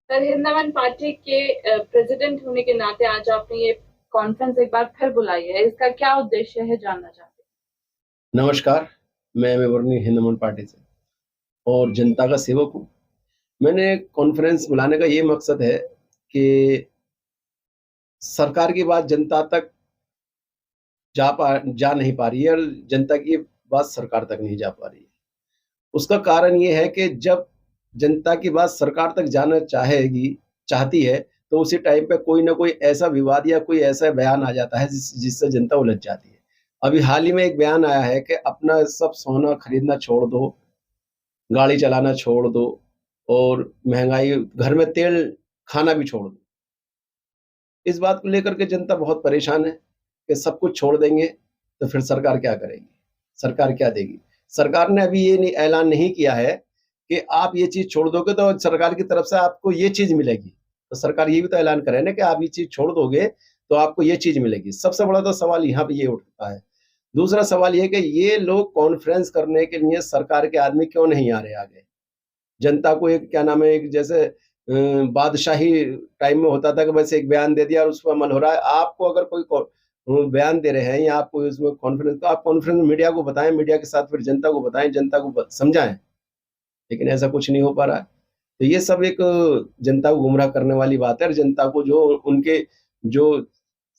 Sir, Hindwan party के president होने के नाते आज आपने ये कॉन्फ्रेंस एक बार फिर बुलाई है। इसका क्या उद्देश्य है, जानना चाहते नमस्कार। मैं मेवरनी हिंदमन पार्टी से और जनता का सेवक हूँ। मैंने कॉन्फ्रेंस बुलाने का ये मकसद है कि सरकार की बात जनता तक जा नहीं पा रही है और जनता की बात सरकार तक नहीं जा पा रही है। उसका कारण ये है कि जब जनता की बात सरकार तक जाना चाहती है, तो उसी टाइम पे कोई ना कोई ऐसा विवाद या कोई ऐसा बयान आ जाता है जिससे जनता उलझ जाती है। अभी हाल ही में एक बयान आया है कि अपना सब सोना खरीदना छोड़ दो, गाड़ी चलाना छोड़ दो और महँगाई घर में तेल खाना भी छोड़ दो। इस बात को लेकर के जनता बहुत परेशान है कि सब कुछ छोड़ देंगे, तो फिर सरकार क्या करेगी? सरकार क्या देगी? सरकार ने अभी ये नहीं ऐलान नहीं किया है कि आप ये चीज़ छोड़ दोगे तो सरकार की तरफ से आपको ये चीज़ मिलेगी। तो सरकार ये भी तो ऐलान करे ना कि आप ये चीज़ छोड़ दोगे, तो आपको ये चीज़ मिलेगी। सबसे बड़ा तो सवाल यहाँ पे ये उठता है। दूसरा सवाल ये है कि ये लोग कॉन्फ्रेंस करने के लिए सरकार के आदमी क्यों नहीं आ रहे आगे? जनता को एक क्या नाम है, एक जैसे बादशाही टाइम में होता था कि बस एक बयान दे दिया और उस पर अमल हो रहा है। आपको अगर कोई बयान दे रहे हैं या आपको इसमें कॉन्फ्रेंस, तो आप कॉन्फ्रेंस मीडिया को बताएं, मीडिया के साथ फिर जनता को बताएं, जनता को समझाएं। लेकिन ऐसा कुछ नहीं हो पा रहा है। तो ये सब एक जनता को गुमराह करने वाली बात है और जनता को जो उनके जो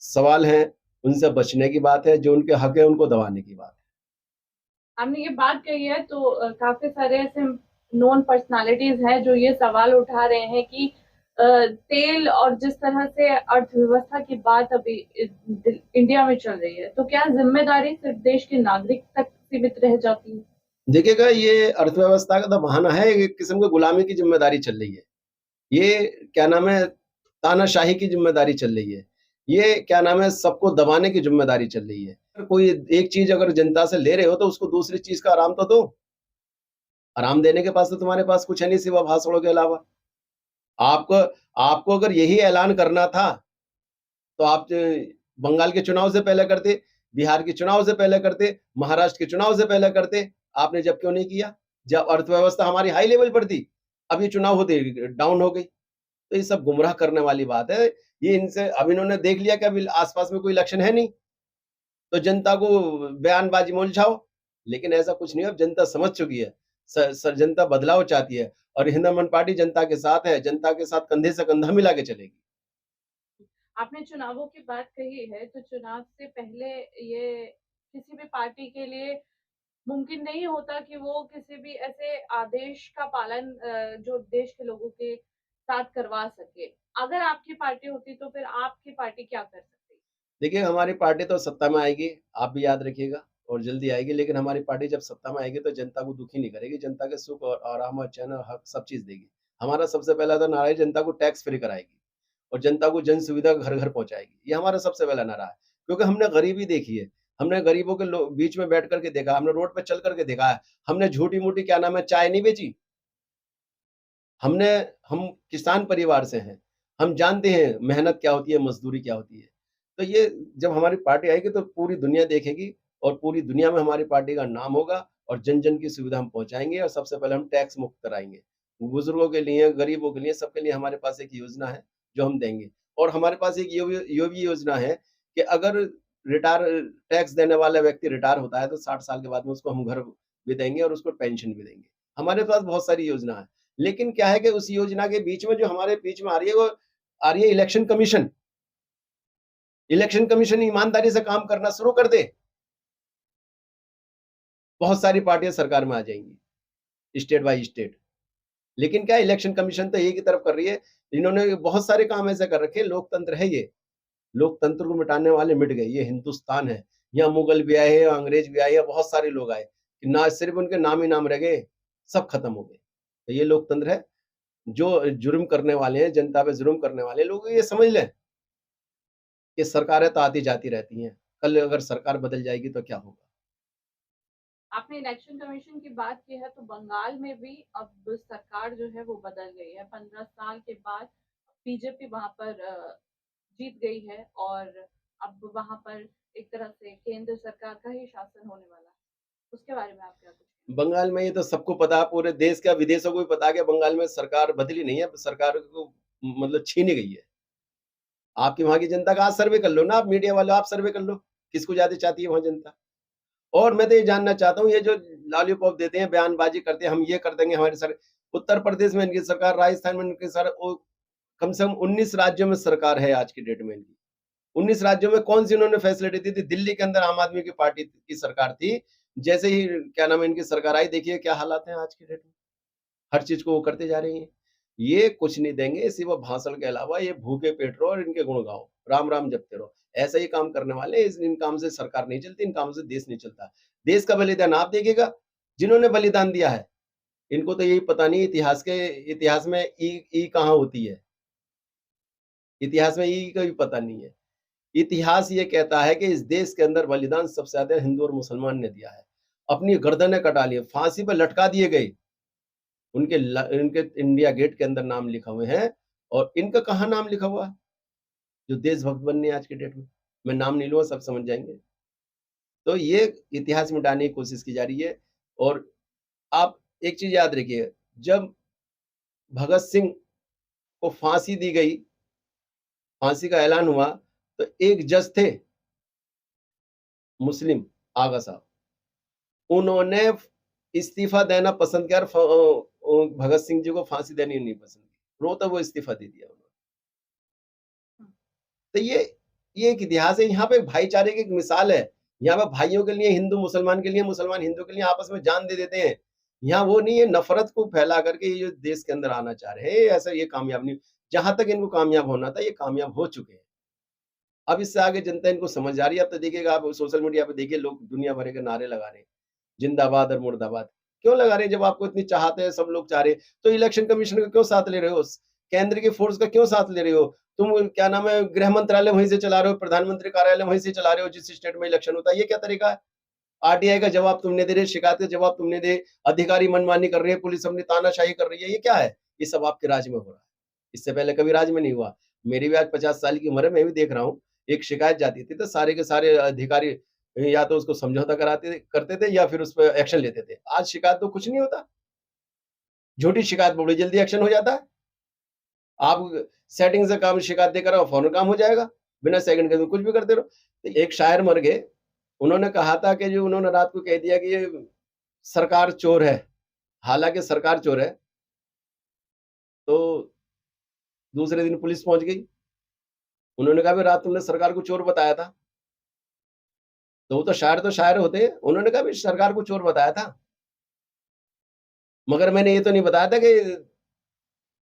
सवाल हैं उनसे बचने की बात है, जो उनके हक है उनको दबाने की बात है। आपने ये बात कही है तो काफी सारे ऐसे नोन पर्सनालिटीज हैं जो ये सवाल उठा रहे हैं कि तेल और जिस तरह से अर्थव्यवस्था की बात अभी इंडिया में चल रही है, तो क्या जिम्मेदारी सिर्फ देश के नागरिक तक सीमित रह जाती है? देखिएगा, ये अर्थव्यवस्था का तो बहाना है, एक किस्म की गुलामी की ज़िम्मेदारी चल रही है। ये क्या नाम है, तानाशाही की ज़िम्मेदारी चल रही है। ये क्या नाम है, सबको दबाने की ज़िम्मेदारी चल रही है। अगर कोई एक चीज़ अगर जनता से ले रहे हो, तो उसको दूसरी चीज़ का आराम तो दो। आराम देने के पास तो तुम्हारे पास कुछ है नहीं सिवा भाषणों के अलावा। आपको आपको अगर यही ऐलान करना था, तो आप बंगाल के चुनाव से पहले करते, बिहार के चुनाव से पहले करते, महाराष्ट्र के चुनाव से पहले करते। आपने जब क्यों नहीं किया? जब अर्थव्यवस्था हमारी हाई लेवल पर थी, अब ये चुनाव होते डाउन हो गई। तो ये सब गुमराह करने वाली बात है। ये इनसे अब इन्होंने देख लिया कि अभी आस-पास में कोई इलेक्शन है नहीं, तो जनता को बयानबाजी में उलझाओ। लेकिन ऐसा कुछ नहीं है, अब जनता समझ चुकी है। स स जनता बदलाव चाहती है और हिंदुस्तान पार्टी जनता के साथ है, जनता के साथ कंधे से कंधा मिला के चलेगी। आपने चुनावों की बात कही है, तो चुनाव से पहले ये किसी भी पार्टी के लिए मुमकिन नहीं होता कि वो किसी भी ऐसे आदेश का पालन जो देश के लोगों के साथ करवा सके। अगर आपकी पार्टी होती तो फिर आपकी पार्टी क्या कर सकती? देखिए, हमारी पार्टी तो सत्ता में आएगी, आप भी याद रखिएगा, और जल्दी आएगी। लेकिन हमारी पार्टी जब सत्ता में आएगी तो जनता को दुखी नहीं करेगी, जनता के सुख और आराम और चैन और हक सब चीज़ देगी। हमारा सबसे पहला तो नारा है, जनता को टैक्स फ्री कराएगी और जनता को जन सुविधा घर-घर पहुँचाएगी। ये हमारा सबसे पहला नारा है, क्योंकि हमने गरीबी देखी है, हमने गरीबों के लो बीच में बैठ कर के देखा, हमने रोड पे चल कर के देखा है, हमने झूठी-मूठी क्या नाम है चाय नहीं बेची। हमने हम किसान परिवार से हैं, हम जानते हैं मेहनत क्या होती है, मज़दूरी क्या होती है। तो ये जब हमारी पार्टी आएगी तो पूरी दुनिया देखेगी और पूरी दुनिया में हमारी पार्टी का नाम होगा और जन-जन की सुविधा हम पहुँचाएँगे और सबसे पहले हम टैक्स मुक्त कराएँगे। बुज़ुर्गों के लिए, गरीबों के लिए, सबके लिए हमारे पास एक योजना है, जो हम देंगे। और हमारे पास एक ये भी योजना है कि अगर रिटायर टैक्स देने वाला व्यक्ति रिटायर होता है, तो 60 साल के बाद में उसको हम घर भी देंगे और उसको पेंशन भी देंगे। हमारे पास बहुत सारी योजना है। लेकिन क्या है कि उस योजना के बीच में जो हमारे बीच में आ रही है, वो आ रही है इलेक्शन कमीशन। इलेक्शन कमीशन ईमानदारी से काम करना शुरू कर दे, बहुत सारी पार्टियां सरकार में आ जाएंगी, स्टेट बाय स्टेट। लेकिन क्या इलेक्शन कमीशन तो एक ही तरफ कर रही है। इन्होंने बहुत सारे काम ऐसे कर रखे हैं, लोकतंत्र है ये। लोकतंत्र को मिटाने वाले मिट गए। ये हिंदुस्तान है। यहाँ मुगल भी आए हैं, अंग्रेज भी आए हैं, बहुत सारे लोग आए, कि ना सिर्फ उनके नाम ही नाम रह गए, सब खत्म हो गए। तो ये लोकतंत्र है। जो जुर्म करने वाले हैं, जनता पे जुर्म करने वाले लोग ये समझ लें कि सरकारें तो आती जाती रहती हैं। कल अगर सरकार बदल जाएगी तो क्या होगा? आपने इलेक्शन कमीशन की बात की है, तो बंगाल में भी अब सरकार जो है वो बदल गई है। 15 साल के बाद बीजेपी वहां पर जीत गई है और अब वहां पर एक तरह से केंद्र सरकार का ही शासन होने वाला है। उसके बारे में आप क्या कुछ कहेंगे? बंगाल में ये तो सबको पता है, पूरे देश का विदेशों को भी पता है कि बंगाल में सरकार बदली नहीं है, सरकार को मतलब छीनी गई है। आपकी वहाँ की जनता का आज सर्वे कर लो ना, आप मीडिया वाले आप सर्वे कर लो, किसको ज़्यादा चाहती है वहाँ जनता? और मैं तो ये जानना चाहता हूँ, ये जो लॉलीपॉप देते हैं, बयानबाज़ी करते हैं, हम ये कर देंगे हमारी सर उत्तर प्रदेश में इनकी सरकार, राजस्थान में इनकी सर ओ कम से कम 19 राज्यों में सरकार है आज की डेट में इनकी। 19 राज्यों में कौन-सी उन्होंने फैसिलिटी दी थी? दिल्ली के अंदर आम आदमी की पार्टी की सरकार थी। जैसे ही क्या नाम है इनकी सरकार आई, देखिए क्या हालात हैं आज की डेट में। हर चीज़ को वो करते जा रही हैं। ये कुछ नहीं देंगे सिवा भाषण के अलावा, ये भूखे पेट रहो और इनके गुण गाओ, राम-राम जपते रहो। ऐसा ही काम करने वाले हैं, इस इन काम से सरकार नहीं चलती, इन कामों से देश नहीं चलता। देश का बलिदान आप देखिएगा, जिन्होंने बलिदान दिया है, इनको तो यही पता नहीं इतिहास में ई कहाँ होती है। इतिहास में ई का भी पता नहीं है। इतिहास ये कहता है कि इस देश के अंदर बलिदान सबसे ज़्यादा हिंदू और मुसलमान ने दिया है। अपनी गर्दनें कटा ली, फांसी पे लटका दिए गए। इनके इंडिया गेट के अंदर नाम लिखा हुए हैं और इनका कहाँ नाम लिखा हुआ है, जो देशभक्त बनने हैं आज के डेट में। मैं नाम नहीं लूँगा, सब समझ जाएँगे। तो ये इतिहास मिटाने की कोशिश की जा रही है और आप एक चीज़ याद रखिए, जब भगत सिंह को फांसी दी गई, फांसी का ऐलान हुआ, तो एक जज थे मुस्लिम आगा साहब, उन्होंने इस्तीफा देना पसंद किया और भगत सिंह जी को फांसी देनी नहीं पसंद की। रोता वो इस्तीफा दे दिया उन्होंने। तो ये एक इतिहास है, यहाँ पे भाईचारे की एक मिसाल है। यहाँ पे भाइयों के लिए हिंदू मुसलमान के लिए, मुसलमान हिंदू के लिए आपस में जान दे देते हैं। यहाँ वो नहीं है, नफ़रत को फैला करके ये जो देश के अंदर आना चाह रहे हैं, ऐसा ये कामयाब नहीं, जहाँ तक इनको कामयाब होना था, ये कामयाब हो चुके हैं। अब इससे आगे जनता इनको समझ आ रही है। अब तो देखिएगा आप सोशल मीडिया पे देखिए लोग दुनिया भर के नारे लगा रहे हैं, जिंदाबाद और मुर्दाबाद। क्यों लगा रहे हैं जब आपको इतनी चाहते हैं, सब लोग चाह रहे हैं, तो इलेक्शन कमीशन का क्यों साथ ले रहे हो? केंद्र की फोर्स का क्यों साथ ले रहे हो? तुम क्या नाम है, गृह मंत्रालय वहीं से चला रहे हो, प्रधानमंत्री कार्यालय वहीं से चला रहे हो जिस स्टेट में इलेक्शन होता है, ये क्या तरीका है? आरटीआई का जवाब तुमने दे रहे, शिकायत का जवाब तुमने दे, अधिकारी मनमानी कर रहे हैं, पुलिस अपनी तानाशाही कर रही है, ये क्या है? ये सब आपके राज में हो रहा है। इससे पहले कभी राज में नहीं हुआ। मेरी भी आज 50 साल की उम्र है, मैं भी देख रहा हूँ। एक शिकायत जाती थी तो सारे के सारे अधिकारी या तो उसको समझौता करते थे या फिर उस पे एक्शन लेते थे। आज शिकायत तो कुछ नहीं होता। झूठी शिकायत पे बड़ी जल्दी एक्शन हो जाता है। आप सेटिंग से काम शिकायत देकर आओ, फौरन काम हो जाएगा। बिना सेकंड के तुम कुछ भी करते रहो। तो एक शायर मर गए, उन्होंने कहा था कि जो उन्होंने रात को कह दिया कि ये सरकार चोर है। हालाँकि सरकार चोर है, तो दूसरे दिन पुलिस पहुँच गई। उन्होंने कहा, "भई रात तुमने सरकार को चोर बताया था।" तो वो तो शायर होते हैं। उन्होंने कहा, "भई सरकार को चोर बताया था, मगर मैंने ये तो नहीं बताया था कि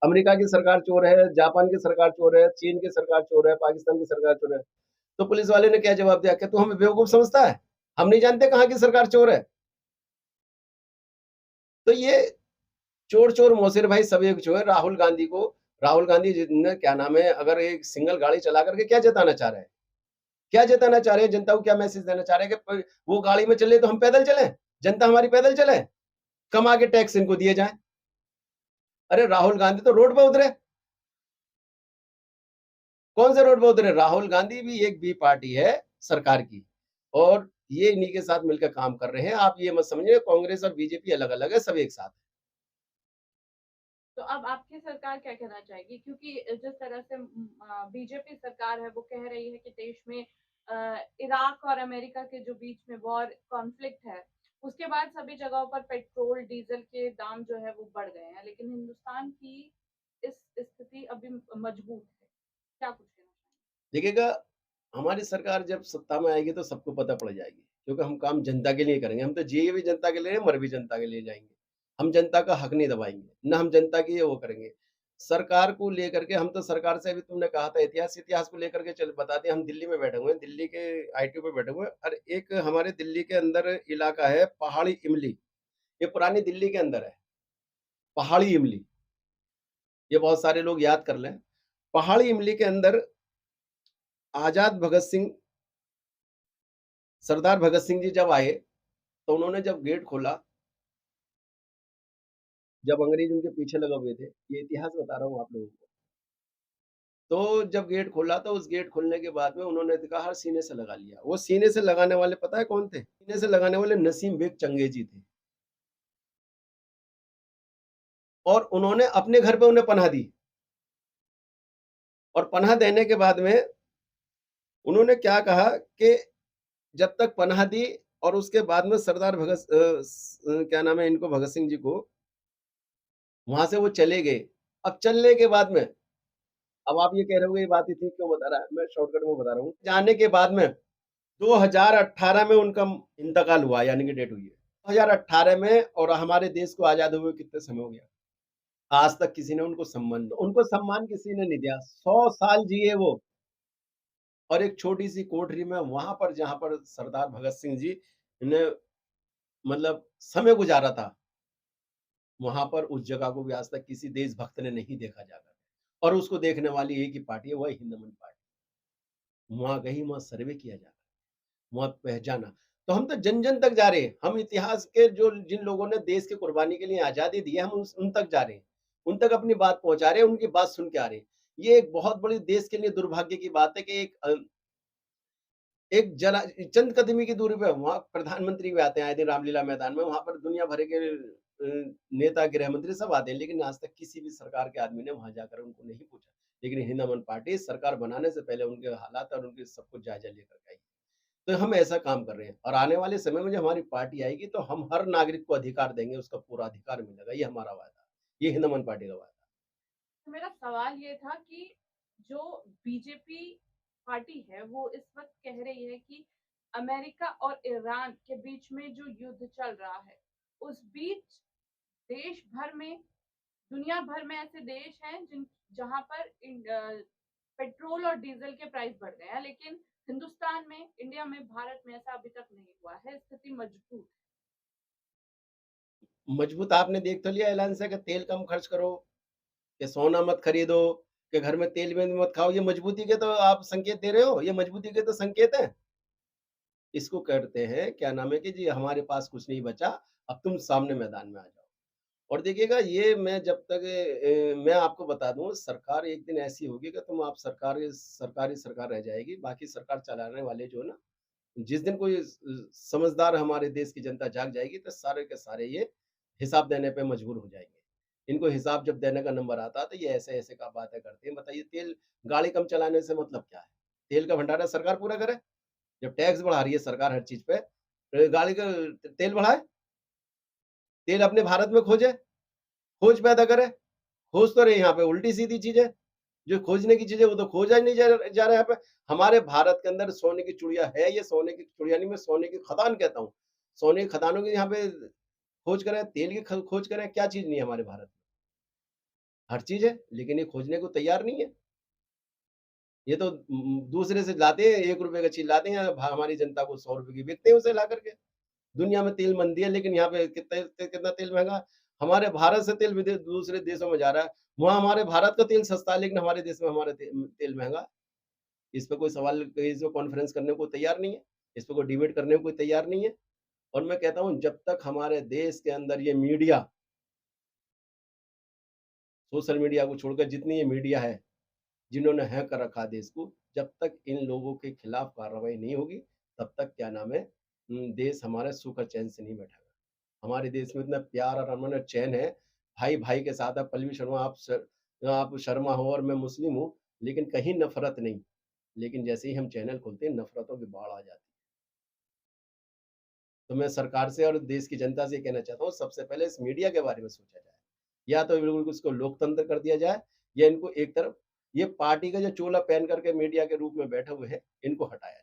अमेरिका की सरकार चोर है, जापान की सरकार चोर है, चीन की सरकार चोर है, पाकिस्तान की सरकार चोर है।" तो पुलिस वाले ने क्या जवाब दिया, "क्या तू हमें बेवकूफ़ समझता है? हम नहीं जानते कहाँ की सरकार चोर है?" तो ये चोर-चोर मौसेर भाई सब एक जो है। राहुल गांधी जी ने क्या नाम है, अगर एक सिंगल गाड़ी चला करके क्या जताना चाह रहे हैं? क्या जताना चाह रहे हैं? जनता को क्या मैसेज देना चाह रहे हैं कि वो गाड़ी में चले तो हम पैदल चलें? जनता हमारी पैदल चले? कमा के टैक्स इनको दिए जाएँ। अरे राहुल गांधी तो रोड पे उतरे। कौन से रोड पे उतरे? राहुल गांधी भी एक बी पार्टी है सरकार की और ये इन्हीं के साथ मिलकर काम कर रहे हैं। आप ये मत समझिए कांग्रेस और बीजेपी अलग-अलग है, सब एक साथ है। तो अब आपकी सरकार क्या कहना चाहेगी? क्योंकि जिस तरह से बीजेपी सरकार है वो कह रही है कि देश में इराक और अमेरिका के जो बीच में वॉर कॉन्फ्लिक्ट है, उसके बाद सभी जगहों पर पेट्रोल, डीज़ल के दाम जो है वो बढ़ गए हैं, लेकिन हिंदुस्तान की इस स्थिति अभी मजबूत है। क्या कुछ कहना चाहेंगे? देखिएगा, हमारी सरकार जब सत्ता में आएगी तो सबको पता पड़ जाएगी, क्योंकि हम काम जनता के लिए करेंगे। हम तो जिए भी जनता के लिए हैं, मर भी जनता के लिए जाएँगे। हम जनता का हक नहीं दबाएँगे, ना हम जनता की ये वो करेंगे। सरकार को लेकर के हम तो सरकार से अभी तुमने कहा था इतिहास को लेकर के चल बताते हैं। हम दिल्ली में बैठे हुए हैं, दिल्ली के आईटीओ पे बैठे हुए हैं और एक हमारे दिल्ली के अंदर इलाका है पहाड़ी इमली, ये पुरानी दिल्ली के अंदर है, पहाड़ी इमली। ये बहुत सारे लोग याद कर लें। पहाड़ी इमली के अंदर आज़ाद भगत सिंह सरदार भगत सिंह जी जब आए, तो उन्होंने जब गेट खोला, जब अंग्रेज़ उनके पीछे लगे हुए थे, ये इतिहास बता रहा हूँ आप लोगों को। तो जब गेट खोला तो उस गेट खोलने के बाद में उन्होंने कहा हर सीने से लगा लिया। वो सीने से लगाने वाले पता है कौन थे? सीने से लगाने वाले नसीम बेग चंगेज़ी थे। और उन्होंने अपने घर पे उन्हें पनाह दी और पनाह देने के बाद में उन्होंने क्या कहा कि जब तक पनाह दी और उसके बाद में सरदार क्या नाम है इनको भगत सिंह जी को वहाँ से वो चले गए। अब चलने के बाद में अब आप ये कह रहे होगे ये बात इतनी क्यों बता रहा है? मैं शॉर्टकट में बता रहा हूँ। जाने के बाद में 2018 में उनका इंतकाल हुआ यानी कि डेथ हुई है। 2018 में और हमारे देश को आज़ाद हुए कितने समय हो गया? आज तक किसी ने उनको सम्मान किसी ने नहीं दिया। 100 साल जिए वो और एक छोटी-सी कोठरी में वहाँ पर जहाँ पर सरदार भगत सिंह जी ने मतलब समय गुज़ारा था, वहाँ पर उस जगह को भी आज तक किसी देशभक्त ने नहीं देखा जाकर और उसको देखने वाली एक ही पार्टी है, वह हिंद मंच पार्टी। वहाँ गई, वहाँ सर्वे किया जा रहा है, वहाँ पहचाना। तो हम तो जन-जन तक जा रहे हैं। हम इतिहास के जो जिन लोगों ने देश की कुर्बानी के लिए आज़ादी दी है, हम उन तक जा रहे हैं। उन तक अपनी बात पहुँचा रहे हैं, उनकी बात सुन के आ रहे हैं। ये एक बहुत बड़ी देश के लिए दुर्भाग्य की बात है कि एक जरा चंद कदमी की दूरी पे वहाँ प्रधानमंत्री भी आते हैं आए दिन रामलीला मैदान में, वहाँ पर दुनिया भर के नेता, गृह मंत्री सब आते हैं, लेकिन आज तक किसी भी सरकार के आदमी ने वहाँ जाकर उनको नहीं पूछा। लेकिन हिंद अमन पार्टी सरकार बनाने से पहले उनके हालात और उनके सब कुछ जायज़ा लेकर के आई। तो हम ऐसा काम कर रहे हैं और आने वाले समय में जब हमारी पार्टी आएगी तो हम हर नागरिक को अधिकार देंगे, उसका पूरा अधिकार मिलेगा, ये हमारा वादा है। ये हिंद अमन पार्टी का वादा है। तो मेरा सवाल ये था कि जो बीजेपी पार्टी है वो इस वक्त कह रही है कि अमेरिका और ईरान के बीच में जो युद्ध चल रहा है उस बीच देश भर में दुनिया भर में ऐसे देश हैं जिन जहां पर पेट्रोल और डीजल के प्राइस बढ़ गए हैं, लेकिन हिंदुस्तान में, इंडिया में, भारत में ऐसा अभी तक नहीं हुआ है। स्थिति मजबूत मजबूत आपने देख तो लिया ऐलान से कि तेल कम खर्च करो, कि सोना मत खरीदो, कि घर में तेल वेल मत खाओ, ये मजबूती के तो आप संकेत दे रहे हो, ये मजबूती के तो संकेत हैं। इसको कहते हैं क्या नाम है कि जी हमारे पास कुछ नहीं बचा, अब तुम सामने मैदान में आ जाओ। और देखिएगा ये मैं जब तक मैं आपको बता दूँ सरकार एक दिन ऐसी होगी कि तुम आप सरकारी सरकार रह जाएगी, बाकी सरकार चलाने वाले जो है ना, जिस दिन कोई समझदार हमारे देश की जनता जाग जाएगी तो सारे के सारे ये हिसाब देने पे मजबूर हो जाएँगे। इनको हिसाब जब देने का नंबर आता है तो ये ऐसे-ऐसे का बातें करते हैं। बताइए तेल गाड़ी कम चलाने से मतलब क्या है? तेल का भंडारण सरकार पूरा करे? जब टैक्स बढ़ा रही है सरकार हर चीज़ पे, तो गाड़ी का तेल बढ़ाए, तेल अपने भारत में खोजे, खोज पैदा करे। खोज तो रहे यहाँ पे उल्टी-सीधी चीज़ें, जो खोजने की चीज़ें वो तो खोजा ही नहीं जा रहा है यहाँ पे। हमारे भारत के अंदर सोने की चिड़िया है, ये सोने की चिड़िया नहीं मैं सोने की खदान कहता हूँ। सोने की खदानों की यहाँ पे खोज करें, तेल की ख खोज करें, क्या चीज़ नहीं है हमारे भारत में? हर चीज़ है, लेकिन ये खोजने को तैयार नहीं है। ये तो दूसरे से लाते हैं, ₹1 का चीज़ लाते हैं, हमारी जनता को ₹100 की बेचते हैं उसे ला कर के। दुनिया में तेल मंदी है, लेकिन यहाँ पे कितना तेल महँगा। हमारे भारत से तेल विदे दूसरे देशों में जा रहा है। वहाँ हमारे भारत का तेल सस्ता है, लेकिन हमारे देश में हमारा तेल महँगा है। इस पे कोई सवाल इस पे कॉन्फ्रेंस करने को तैयार नहीं है। इस पे कोई डिबेट करने को कोई तैयार नहीं है। और मैं कहता हूँ जब तक हमारे देश के अंदर ये मीडिया, सोशल मीडिया को छोड़कर जितनी ये मीडिया है, जिन्होंने हैक कर रखा है देश को, जब तक इन लोगों के खिलाफ कार्रवाई नहीं होगी, तब तक क्या नाम है देश हमारा सुख और चैन से नहीं बैठेगा। हमारे देश में इतना प्यार और अमन और चैन है, भाई-भाई के साथ है, पल्लवी शर्मा आप शर्मा हो और मैं मुस्लिम हूँ, लेकिन कहीं नफ़रत नहीं। लेकिन जैसे ही हम चैनल खोलते हैं, नफ़रतों की बाढ़ आ जाती है। तो मैं सरकार से और देश की जनता से ये कहना चाहता हूँ, सबसे पहले इस मीडिया के बारे में सोचा जाए। या तो बिल्कुल उसको लोकतंत्र कर दिया जाए या इनको एक तरफ ये पार्टी का जो चोला पहन करके मीडिया के रूप में बैठे हुए हैं, इनको हटाया जाए।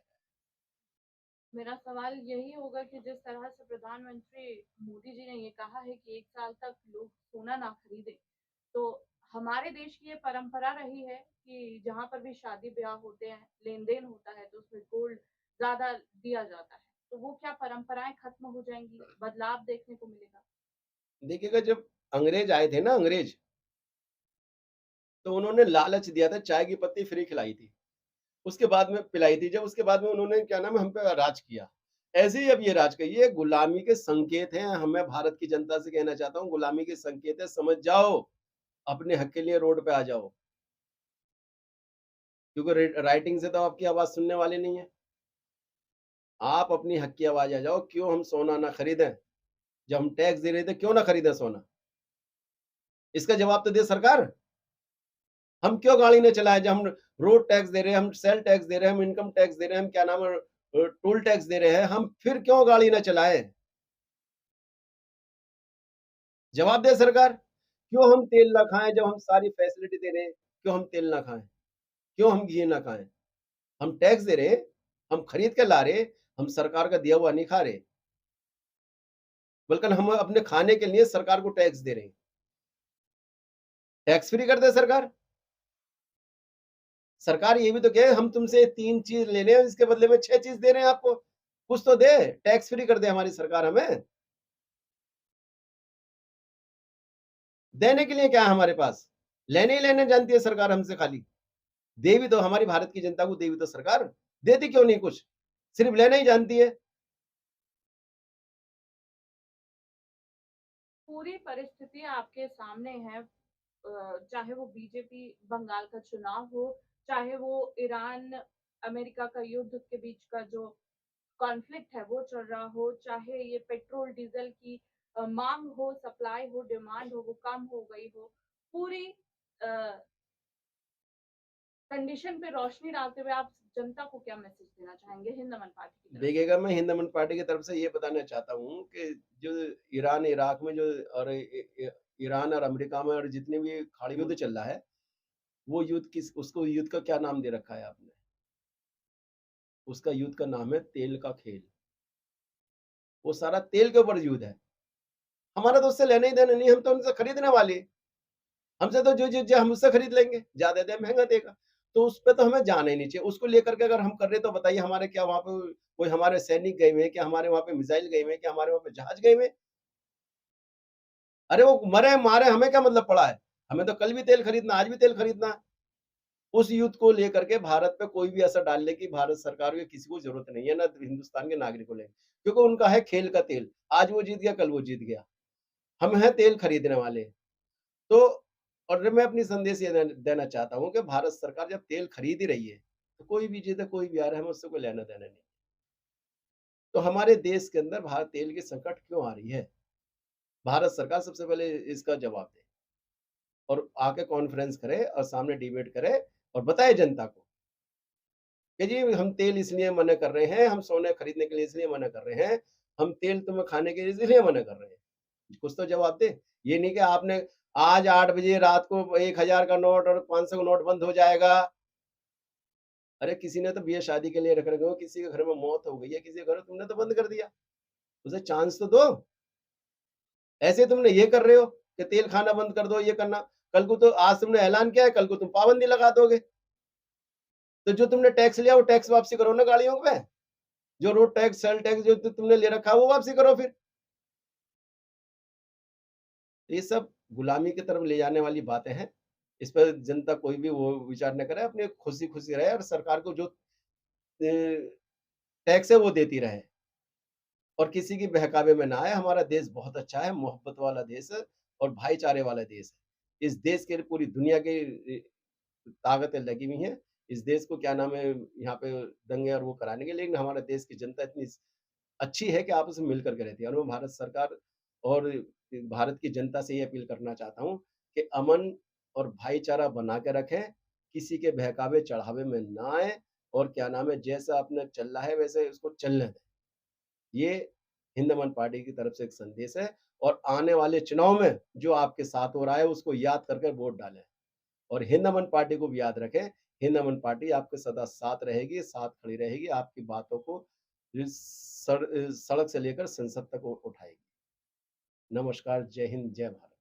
मेरा सवाल यही होगा कि जिस तरह से प्रधानमंत्री मोदी जी ने ये कहा है कि 1 साल तक लोग सोना ना खरीदें, तो हमारे देश की ये परंपरा रही है कि जहाँ पर भी शादी-ब्याह होते हैं, लेन-देन होता है, तो उसमें गोल्ड ज़्यादा दिया जाता है। तो वो क्या परंपराएँ खत्म हो जाएँगी? बदलाव देखने को मिलेगा? देखिएगा जब अंग्रेज आए थे ना अंग्रेज, तो उन्होंने लालच दिया था, चाय की पत्ती फ्री खिलाई थी। उसके बाद में पिलाई थी जब उसके बाद में उन्होंने क्या नाम है हम पे राज किया। ऐसे ही अब ये राज का ये गुलामी के संकेत हैं, हमें भारत की जनता से कहना चाहता हूँ गुलामी के संकेत है, समझ जाओ, अपने हक के लिए रोड पे आ जाओ। क्योंकि राइटिंग से तो आपकी आवाज़ सुनने वाले नहीं है। आप अपनी हक की आवाज़ आ जाओ, क्यों हम सोना ना खरीदें? जब हम टैक्स दे रहे थे, क्यों ना खरीदें सोना? इसका जवाब तो दे सरकार। हम क्यों गाड़ी न चलाएं, जब हम रोड टैक्स दे रहे हैं, हम सेल टैक्स दे रहे हैं, हम इनकम टैक्स दे रहे हैं, हम क्या नाम है टोल टैक्स दे रहे हैं, हम फिर क्यों गाड़ी न चलाएं? जवाब दे सरकार। क्यों हम तेल ना खाएं जब हम सारी फैसिलिटी दे रहे हैं? क्यों हम तेल ना खाएं? क्यों हम घी ना खाएं? हम टैक्स दे रहे हैं, हम खरीद के ला रहे हैं, हम सरकार का दिया हुआ नहीं खा रहे, बल्कि हम अपने खाने के लिए सरकार को टैक्स दे रहे हैं। टैक्स फ्री कर दे सरकार। सरकार ये भी तो कहे हम तुमसे 3 चीज ले रहे हैं, इसके बदले में 6 चीज दे रहे हैं आपको। कुछ तो दे, टैक्स फ्री कर दे हमारी सरकार हमें। देने के लिए क्या है हमारे पास? लेने ही लेने जानती है सरकार हमसे खाली। दे भी तो हमारी भारत की जनता को दे भी तो सरकार। देती क्यों नहीं कुछ? सिर्फ लेना ही जानती है। पूरी परिस्थिति आपके सामने है, चाहे वो बीजेपी बंगाल का चुनाव हो, चाहे वो ईरान अमेरिका का युद्ध के बीच का जो कॉन्फ्लिक्ट है वो चल रहा हो, चाहे ये पेट्रोल डीजल की मांग हो, सप्लाई हो, डिमांड हो, वो कम हो गई हो, पूरी कंडीशन पे रोशनी डालते हुए आप जनता को क्या मैसेज देना चाहेंगे हिंद दमन पार्टी की तरफ से? देखिएगा, मैं हिंद दमन पार्टी की तरफ से ये बताना चाहता हूँ कि जो ईरान इराक में जो और ईरान और अमेरिका में और जितने भी खाड़ी युद्ध चल रहा है, वो युद्ध किस उसको युद्ध का क्या नाम दे रखा है आपने? उसका युद्ध का नाम है तेल का खेल। वो सारा तेल के ऊपर युद्ध है। हमारा तो उससे लेना ही देना नहीं, हम तो उनसे खरीदने वाले हैं। हमसे तो जो चीज़ हम उससे खरीद लेंगे, ज़्यादा दे महँगा देगा। तो उस पे तो हमें जाना ही नहीं चाहिए। उसको लेकर के अगर हम कर रहे हैं तो बताइए हमारे क्या वहाँ पे कोई हमारे सैनिक गए हुए हैं? क्या हमारे वहाँ पे मिसाइल गए हुए हैं? क्या हमारे वहाँ पे जहाज गए हुए हैं? अरे वो मरे मारे हमें क्या मतलब पड़ा है? हमें तो कल भी तेल खरीदना, आज भी तेल खरीदना है। उस युद्ध को लेकर के भारत पे कोई भी असर डालने की भारत सरकार को किसी को ज़रूरत नहीं है, ना हिंदुस्तान के नागरिक को लेकर। क्योंकि उनका है खेल का तेल। आज वो जीत गया, कल वो जीत गया। हम हैं तेल खरीदने वाले। तो और मैं अपनी संदेश ये देना चाहता हूँ कि भारत सरकार जब तेल खरीद ही रही है, तो कोई भी जीते, कोई भी हारे, हमें उससे कोई लेना-देना नहीं। तो हमारे देश के अंदर भारत तेल की संकट क्यों आ रही है? भारत सरकार सबसे पहले इसका जवाब दे और आके कॉन्फ्रेंस करे और सामने डिबेट करे और बताए जनता को कि जी हम तेल इसलिए मना कर रहे हैं, हम सोना खरीदने के लिए इसलिए मना कर रहे हैं, हम तेल तुम्हें खाने के लिए इसलिए मना कर रहे हैं। कुछ तो जवाब दे। ये नहीं कि आपने आज 8 बजे रात को 1000 का नोट और 500 का नोट बंद हो जाएगा। अरे किसी ने तो बियाह-शादी के लिए रख रखे हो, किसी के घर में मौत हो गई है, किसी के घर में तुमने तो बंद कर दिया। उसे चांस तो दो। ऐसे तुमने ये कर रहे हो कि तेल खाना बंद कर दो, ये करना। कल को तो आज तुमने ऐलान किया है, कल को तुम पाबंदी लगा दोगे। तो जो तुमने टैक्स लिया वो टैक्स वापसी करो ना गाड़ियों पे। जो रोड टैक्स, सेल टैक्स जो तुमने ले रखा है वो वापसी करो फिर। ये सब गुलामी की तरफ ले जाने वाली बातें हैं। इस पर जनता कोई भी वो विचार न करे, अपनी खुशी-खुशी रहे और सरकार को जो टैक्स है वो देती रहे और किसी की बहकावे में ना आए। हमारा देश बहुत अच्छा है, मोहब्बत वाला देश है और भाईचारे वाला देश है। इस देश के लिए पूरी दुनिया की ताकतें लगी हुई हैं। इस देश को क्या नाम है यहाँ पे दंगे और वो कराने के लिए, लेकिन हमारे देश की जनता इतनी अच्छी है कि आपस में मिल कर के रहती है और मैं भारत सरकार और भारत की जनता से ये अपील करना चाहता हूँ कि अमन और भाईचारा बना के रखें, किसी के बहकावे चढ़ावे में ना आए और क्या नाम है जैसा अपना चल रहा है वैसे उसको चलने दें। ये हिंद दमन पार्टी की तरफ से एक संदेश है और आने वाले चुनाव में जो आपके साथ हो रहा है उसको याद करके वोट डालें और हिंद दमन पार्टी को भी याद रखें। हिंद दमन पार्टी आपके सदा साथ रहेगी, साथ खड़ी रहेगी, आपकी बातों को सड़क से लेकर संसद तक उठाएगी। नमस्कार, जय हिंद, जय भारत।